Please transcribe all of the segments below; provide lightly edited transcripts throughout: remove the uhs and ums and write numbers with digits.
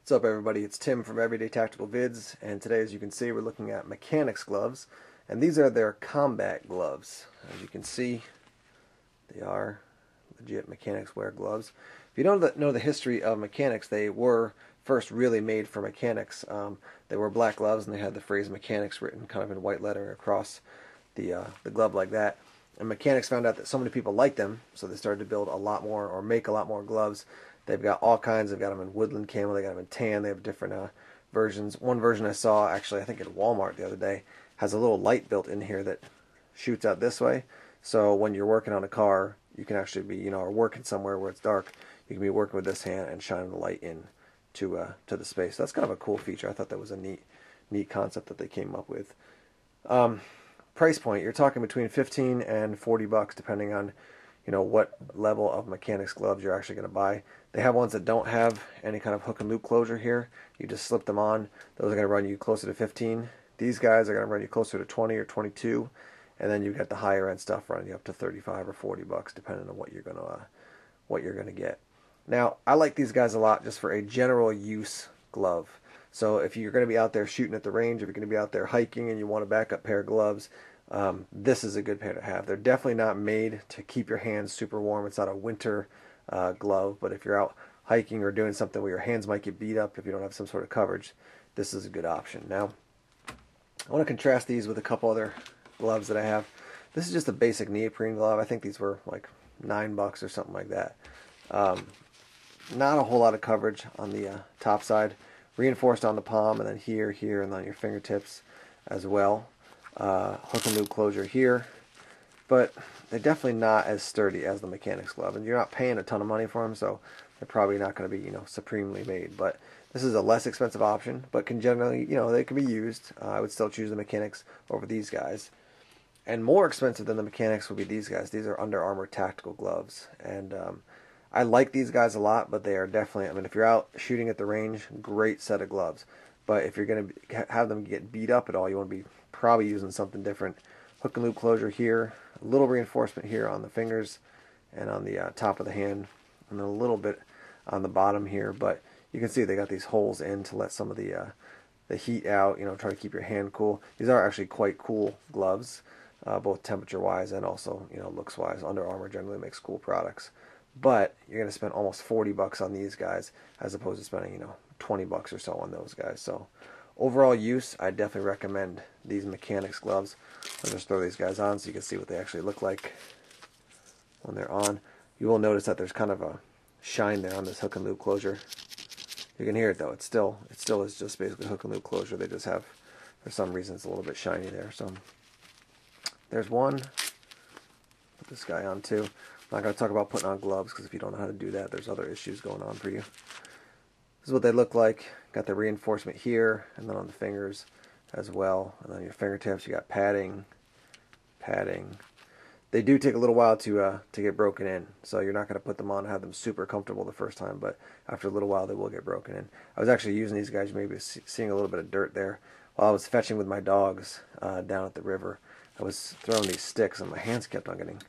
What's up, everybody? It's Tim from Everyday Tactical Vids, and today, as you can see, we're looking at Mechanix gloves, and these are their combat gloves. As you can see, they are legit Mechanix wear gloves. If you don't know the history of Mechanix, they were first really made for mechanics. They were black gloves, and they had the phrase Mechanix written kind of in white lettering across the glove like that. And Mechanix found out that so many people liked them, so they started to build a lot more or make a lot more gloves. They've got all kinds. They've got them in woodland camel. They got them in tan. They have different versions. One version I saw, actually, I think at Walmart the other day, has a little light built in here that shoots out this way. So when you're working on a car, you can actually be, or working somewhere where it's dark, you can be working with this hand and shining the light in to the space. So that's kind of a cool feature. I thought that was a neat concept that they came up with. Price point, you're talking between 15 and 40 bucks depending on what level of Mechanix gloves you're actually going to buy. They have ones that don't have any kind of hook and loop closure here. You just slip them on. Those are going to run you closer to 15. These guys are going to run you closer to 20 or 22, and then you've got the higher end stuff running you up to 35 or 40 bucks depending on what you're going to get. Now, I like these guys a lot just for a general use glove. So if you're going to be out there shooting at the range, if you're going to be out there hiking and you want a backup pair of gloves, this is a good pair to have. They're definitely not made to keep your hands super warm. It's not a winter glove, but if you're out hiking or doing something where your hands might get beat up if you don't have some sort of coverage, this is a good option. Now, I want to contrast these with a couple other gloves that I have. This is just a basic neoprene glove. I think these were like $9 or something like that. Not a whole lot of coverage on the top side. Reinforced on the palm, and then here, and on your fingertips as well. Hook and loop closure here, but they're definitely not as sturdy as the Mechanix glove, and you're not paying a ton of money for them, so they're probably not going to be supremely made. But this is a less expensive option, but can generally they can be used. I would still choose the Mechanix over these guys, and more expensive than the Mechanix would be these guys. These are Under Armour tactical gloves, and I like these guys a lot, but they are definitely, I mean, if you're out shooting at the range, great set of gloves. But if you're going to have them get beat up at all, you want to be probably using something different. Hook and loop closure here, a little reinforcement here on the fingers and on the top of the hand, and then a little bit on the bottom here. But you can see they got these holes in to let some of the heat out, try to keep your hand cool. These are actually quite cool gloves, both temperature-wise and also, looks-wise. Under Armour generally makes cool products. But you're going to spend almost 40 bucks on these guys as opposed to spending, 20 bucks or so on those guys. So overall use, I definitely recommend these Mechanix gloves. I'll just throw these guys on so you can see what they actually look like when they're on. You will notice that there's kind of a shine there on this hook and loop closure. You can hear it though. It still is just basically hook and loop closure. They just have, for some reason, it's a little bit shiny there. So there's one. Put this guy on too. I'm not going to talk about putting on gloves because if you don't know how to do that, there's other issues going on for you. This is what they look like. Got the reinforcement here and then on the fingers as well. And on your fingertips, you got padding. They do take a little while to get broken in, so you're not going to put them on and have them super comfortable the first time, but after a little while they will get broken in. I was actually using these guys, maybe seeing a little bit of dirt there. While I was fetching with my dogs down at the river, I was throwing these sticks and my hands kept on getting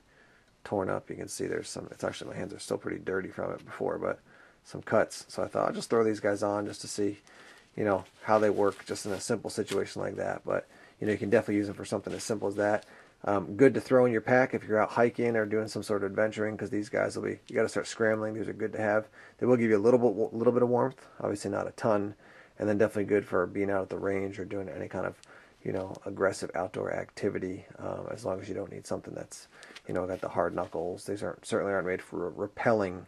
torn up. You can see there's some, it's actually, my hands are still pretty dirty from it before, but some cuts. So I thought I'll just throw these guys on just to see, how they work just in a simple situation like that. But, you can definitely use them for something as simple as that. Good to throw in your pack if you're out hiking or doing some sort of adventuring, because these guys will be, you got to start scrambling. These are good to have. They will give you a little bit of warmth, obviously not a ton, and then definitely good for being out at the range or doing any kind of, aggressive outdoor activity, as long as you don't need something that's, got the hard knuckles. These certainly aren't made for repelling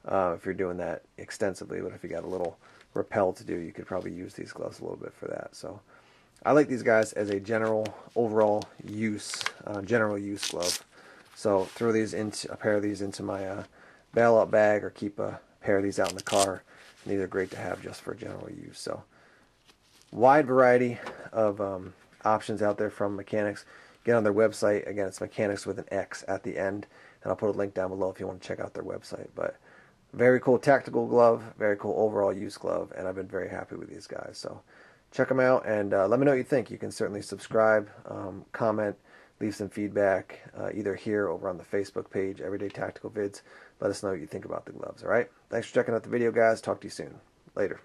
if you're doing that extensively, but if you got a little rappel to do, you could probably use these gloves a little bit for that. So I like these guys as a overall use, general use glove. So throw these into a pair of these into my bailout bag, or keep a pair of these out in the car. And these are great to have just for general use. So wide variety of options out there from Mechanix. Get on their website. Again, it's Mechanix with an X at the end, and I'll put a link down below if you want to check out their website. But very cool tactical glove, very cool overall use glove, and I've been very happy with these guys. So check them out, and let me know what you think. You can certainly subscribe, comment, leave some feedback, either here or over on the Facebook page, Everyday Tactical Vids. Let us know what you think about the gloves, all right? Thanks for checking out the video, guys. Talk to you soon. Later.